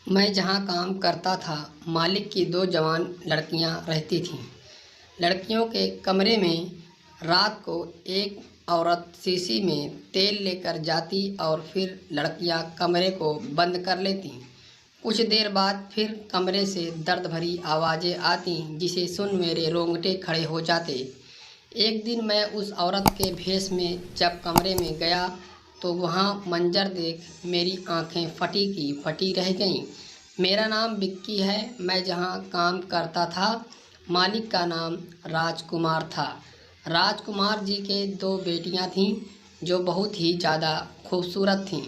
मैं जहाँ काम करता था, मालिक की दो जवान लड़कियाँ रहती थीं। लड़कियों के कमरे में रात को एक औरत शीशी में तेल लेकर जाती और फिर लड़कियाँ कमरे को बंद कर लेतीं। कुछ देर बाद फिर कमरे से दर्द भरी आवाज़ें आती जिसे सुन मेरे रोंगटे खड़े हो जाते। एक दिन मैं उस औरत के भेष में जब कमरे में गया तो वहाँ मंजर देख मेरी आंखें फटी की फटी रह गईं। मेरा नाम विक्की है। मैं जहाँ काम करता था, मालिक का नाम राजकुमार था। राजकुमार जी के दो बेटियाँ थीं जो बहुत ही ज़्यादा खूबसूरत थीं।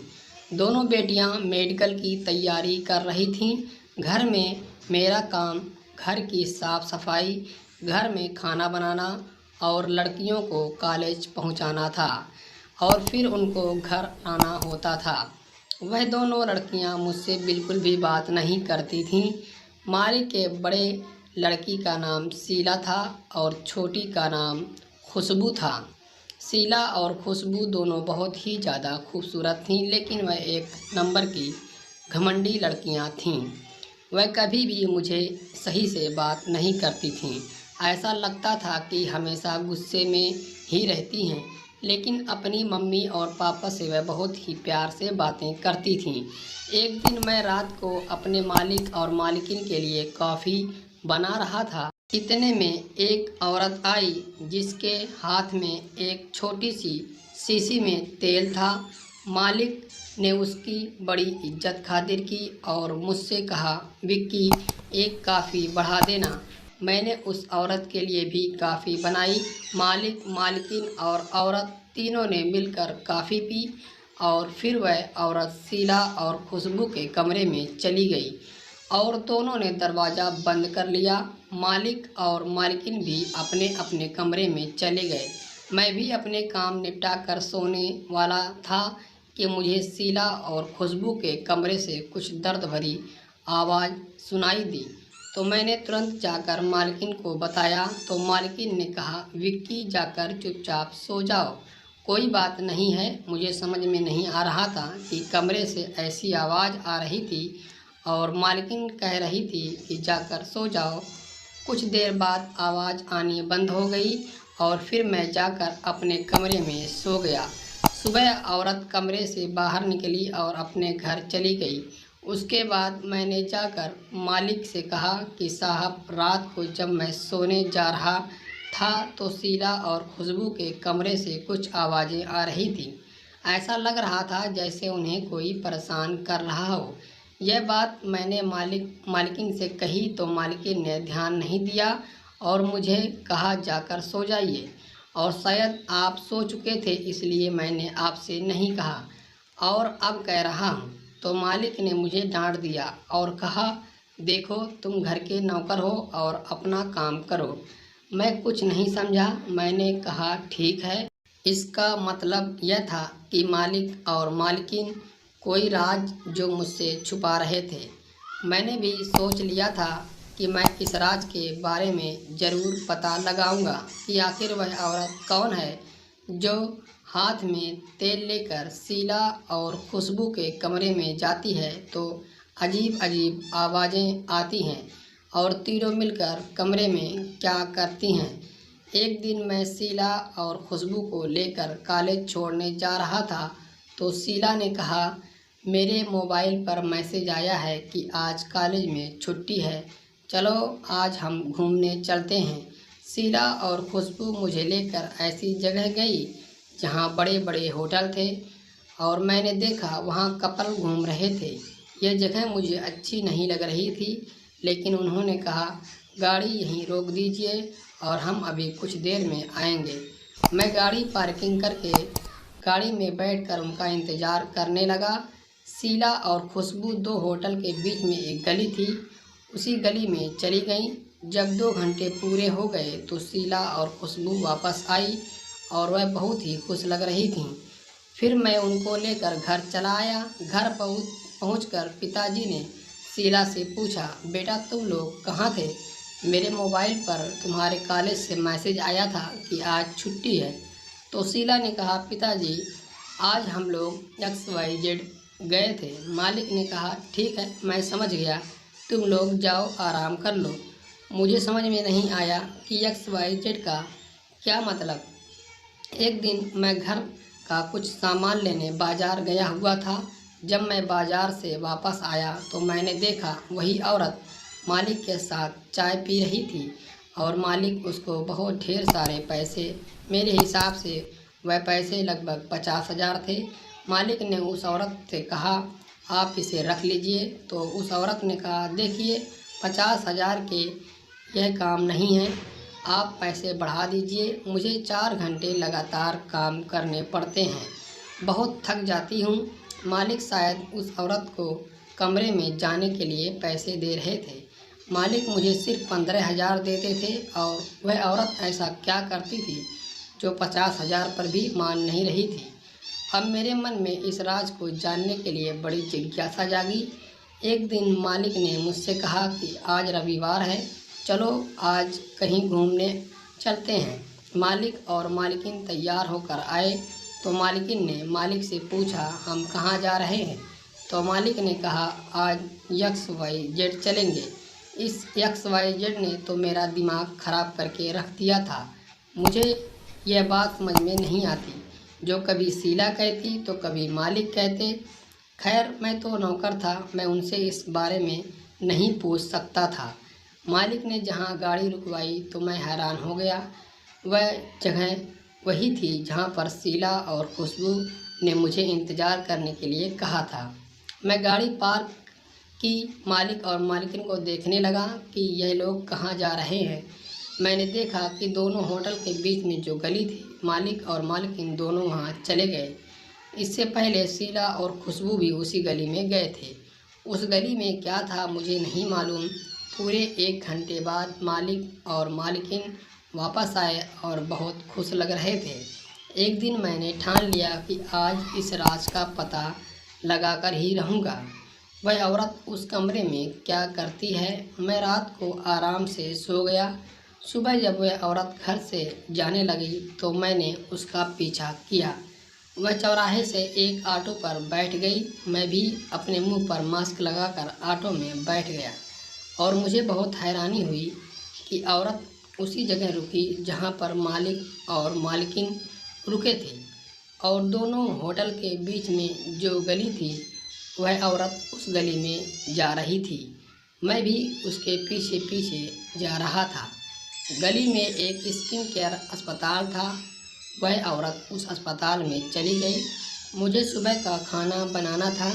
दोनों बेटियाँ मेडिकल की तैयारी कर रही थीं। घर में मेरा काम घर की साफ़ सफाई, घर में खाना बनाना और लड़कियों को कॉलेज पहुंचाना था और फिर उनको घर आना होता था। वह दोनों लड़कियां मुझसे बिल्कुल भी बात नहीं करती थीं। मालिक के बड़े लड़की का नाम शीला था और छोटी का नाम खुशबू था। शीला और खुशबू दोनों बहुत ही ज़्यादा खूबसूरत थीं, लेकिन वह एक नंबर की घमंडी लड़कियां थीं। वह कभी भी मुझे सही से बात नहीं करती थीं। ऐसा लगता था कि हमेशा गुस्से में ही रहती हैं, लेकिन अपनी मम्मी और पापा से वह बहुत ही प्यार से बातें करती थीं। एक दिन मैं रात को अपने मालिक और मालिकिन के लिए कॉफ़ी बना रहा था। इतने में एक औरत आई जिसके हाथ में एक छोटी सी शीशी में तेल था। मालिक ने उसकी बड़ी इज्जत खातिर की और मुझसे कहा, विक्की, एक कॉफ़ी बढ़ा देना। मैंने उस औरत के लिए भी कॉफ़ी बनाई। मालिक, मालकिन और औरत तीनों ने मिलकर कॉफ़ी पी और फिर वह औरत शीला और खुशबू के कमरे में चली गई और दोनों ने दरवाज़ा बंद कर लिया। मालिक और मालकिन भी अपने अपने कमरे में चले गए। मैं भी अपने काम निपटा कर सोने वाला था कि मुझे शीला और खुशबू के कमरे से कुछ दर्द भरी आवाज़ सुनाई दी। तो मैंने तुरंत जाकर मालकिन को बताया तो मालकिन ने कहा, विक्की, जाकर चुपचाप सो जाओ, कोई बात नहीं है। मुझे समझ में नहीं आ रहा था कि कमरे से ऐसी आवाज़ आ रही थी और मालकिन कह रही थी कि जाकर सो जाओ। कुछ देर बाद आवाज़ आनी बंद हो गई और फिर मैं जाकर अपने कमरे में सो गया। सुबह औरत कमरे से बाहर निकली और अपने घर चली गई। उसके बाद मैंने जाकर मालिक से कहा कि साहब, रात को जब मैं सोने जा रहा था तो शीला और खुशबू के कमरे से कुछ आवाज़ें आ रही थी। ऐसा लग रहा था जैसे उन्हें कोई परेशान कर रहा हो। यह बात मैंने मालकिन से कही तो मालकिन ने ध्यान नहीं दिया और मुझे कहा, जाकर सो जाइए, और शायद आप सो चुके थे इसलिए मैंने आपसे नहीं कहा और अब कह रहा हूँ। तो मालिक ने मुझे डांट दिया और कहा, देखो, तुम घर के नौकर हो और अपना काम करो। मैं कुछ नहीं समझा। मैंने कहा, ठीक है। इसका मतलब यह था कि मालिक और मालकिन कोई राज जो मुझसे छुपा रहे थे। मैंने भी सोच लिया था कि मैं इस राज के बारे में ज़रूर पता लगाऊंगा कि आखिर वह औरत कौन है जो हाथ में तेल लेकर शीला और खुशबू के कमरे में जाती है तो अजीब अजीब आवाज़ें आती हैं और तीनों मिलकर कमरे में क्या करती हैं। एक दिन मैं शीला और खुशबू को लेकर कॉलेज छोड़ने जा रहा था तो शीला ने कहा, मेरे मोबाइल पर मैसेज आया है कि आज कॉलेज में छुट्टी है, चलो आज हम घूमने चलते हैं। शीला और खुशबू मुझे लेकर ऐसी जगह गई जहाँ बड़े बड़े होटल थे और मैंने देखा वहाँ कपल घूम रहे थे। यह जगह मुझे अच्छी नहीं लग रही थी, लेकिन उन्होंने कहा, गाड़ी यहीं रोक दीजिए और हम अभी कुछ देर में आएंगे। मैं गाड़ी पार्किंग करके गाड़ी में बैठकर उनका इंतज़ार करने लगा। शीला और खुशबू दो होटल के बीच में एक गली थी, उसी गली में चली गईं। जब 2 घंटे पूरे हो गए तो शीला और खुशबू वापस आई और वह बहुत ही खुश लग रही थीं। फिर मैं उनको लेकर घर चला आया। घर पहुंचकर पिताजी ने शीला से पूछा, बेटा, तुम लोग कहाँ थे? मेरे मोबाइल पर तुम्हारे कॉलेज से मैसेज आया था कि आज छुट्टी है। तो शीला ने कहा, पिताजी, आज हम लोग XYZ गए थे। मालिक ने कहा, ठीक है, मैं समझ गया, तुम लोग जाओ आराम कर लो। मुझे समझ में नहीं आया कि XYZ का क्या मतलब। एक दिन मैं घर का कुछ सामान लेने बाज़ार गया हुआ था। जब मैं बाज़ार से वापस आया तो मैंने देखा वही औरत मालिक के साथ चाय पी रही थी और मालिक उसको बहुत ढेर सारे पैसे, मेरे हिसाब से वह पैसे लगभग 50,000 थे। मालिक ने उस औरत से कहा, आप इसे रख लीजिए। तो उस औरत ने कहा, देखिए, 50,000 के यह काम नहीं है, आप पैसे बढ़ा दीजिए, मुझे 4 घंटे लगातार काम करने पड़ते हैं, बहुत थक जाती हूँ। मालिक शायद उस औरत को कमरे में जाने के लिए पैसे दे रहे थे। मालिक मुझे सिर्फ 15,000 देते थे और वह औरत ऐसा क्या करती थी जो 50,000 पर भी मान नहीं रही थी। अब मेरे मन में इस राज को जानने के लिए बड़ी जिज्ञासा जागी। एक दिन मालिक ने मुझसे कहा कि आज रविवार है, चलो आज कहीं घूमने चलते हैं। मालिक और मालिकिन तैयार होकर आए तो मालिकिन ने मालिक से पूछा, हम कहाँ जा रहे हैं। तो मालिक ने कहा, आज XYZ चलेंगे। इस XYZ ने तो मेरा दिमाग ख़राब करके रख दिया था। मुझे यह बात समझ में नहीं आती, जो कभी शीला कहती तो कभी मालिक कहते। खैर, मैं तो नौकर था, मैं उनसे इस बारे में नहीं पूछ सकता था। मालिक ने जहाँ गाड़ी रुकवाई तो मैं हैरान हो गया। वह जगह वही थी जहाँ पर शीला और खुशबू ने मुझे इंतज़ार करने के लिए कहा था। मैं गाड़ी पार्क की, मालिक और मालिकिन को देखने लगा कि यह लोग कहाँ जा रहे हैं। मैंने देखा कि दोनों होटल के बीच में जो गली थी, मालिक और मालिकिन दोनों वहाँ चले गए। इससे पहले शीला और खुशबू भी उसी गली में गए थे। उस गली में क्या था मुझे नहीं मालूम। पूरे 1 घंटे बाद मालिक और मालिकिन वापस आए और बहुत खुश लग रहे थे। एक दिन मैंने ठान लिया कि आज इस राज का पता लगाकर ही रहूँगा। वह औरत उस कमरे में क्या करती है। मैं रात को आराम से सो गया। सुबह जब वह औरत घर से जाने लगी तो मैंने उसका पीछा किया। वह चौराहे से एक ऑटो पर बैठ गई। मैं भी अपने मुंह पर मास्क लगाकर ऑटो में बैठ गया और मुझे बहुत हैरानी हुई कि औरत उसी जगह रुकी जहां पर मालिक और मालिकिन रुके थे और दोनों होटल के बीच में जो गली थी, वह औरत उस गली में जा रही थी। मैं भी उसके पीछे पीछे जा रहा था। गली में एक स्किन केयर अस्पताल था। वह औरत उस अस्पताल में चली गई। मुझे सुबह का खाना बनाना था।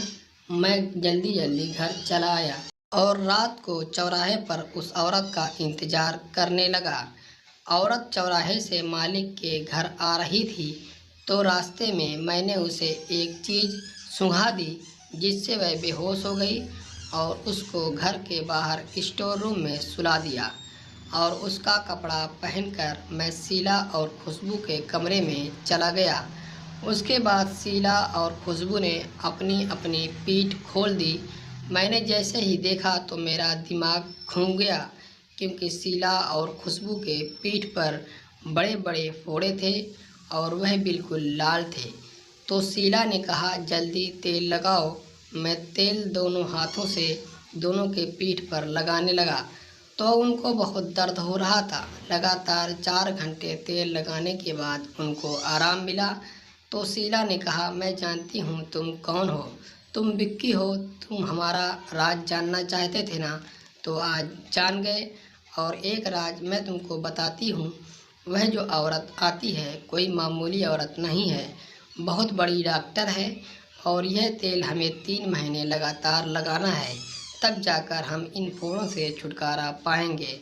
मैं जल्दी जल्दी घर चला आया और रात को चौराहे पर उस औरत का इंतज़ार करने लगा। औरत चौराहे से मालिक के घर आ रही थी तो रास्ते में मैंने उसे एक चीज़ सूंघा दी जिससे वह बेहोश हो गई और उसको घर के बाहर स्टोर रूम में सुला दिया और उसका कपड़ा पहनकर मैं शीला और खुशबू के कमरे में चला गया। उसके बाद शीला और खुशबू ने अपनी अपनी पीठ खोल दी। मैंने जैसे ही देखा तो मेरा दिमाग घूम गया क्योंकि शीला और खुशबू के पीठ पर बड़े बड़े फोड़े थे और वह बिल्कुल लाल थे। तो शीला ने कहा, जल्दी तेल लगाओ। मैं तेल दोनों हाथों से दोनों के पीठ पर लगाने लगा तो उनको बहुत दर्द हो रहा था। लगातार 4 घंटे तेल लगाने के बाद उनको आराम मिला। तो शीला ने कहा, मैं जानती हूँ तुम कौन हो, तुम विक्की हो, तुम हमारा राज जानना चाहते थे ना, तो आज जान गए। और एक राज मैं तुमको बताती हूँ, वह जो औरत आती है कोई मामूली औरत नहीं है, बहुत बड़ी डॉक्टर है और यह तेल हमें 3 महीने लगातार लगाना है, तब जाकर हम इन फोड़ों से छुटकारा पाएंगे।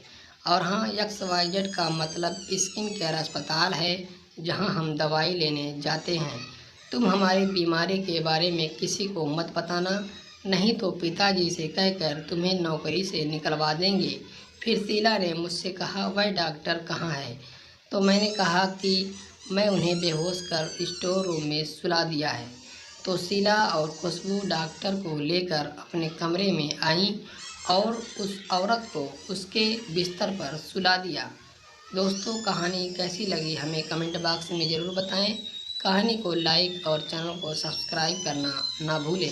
और हाँ, XYZ का मतलब स्किन केयर अस्पताल है जहाँ हम दवाई लेने जाते हैं। तुम हमारी बीमारी के बारे में किसी को मत बताना, नहीं तो पिताजी से कहकर तुम्हें नौकरी से निकलवा देंगे। फिर शीला ने मुझसे कहा, वह डॉक्टर कहाँ है। तो मैंने कहा कि मैं उन्हें बेहोश कर स्टोर रूम में सुला दिया है। तो शीला और खुशबू डॉक्टर को लेकर अपने कमरे में आईं और उस औरत को उसके बिस्तर पर सुला दिया। दोस्तों, कहानी कैसी लगी हमें कमेंट बॉक्स में ज़रूर बताएं। कहानी को लाइक और चैनल को सब्सक्राइब करना ना भूलें।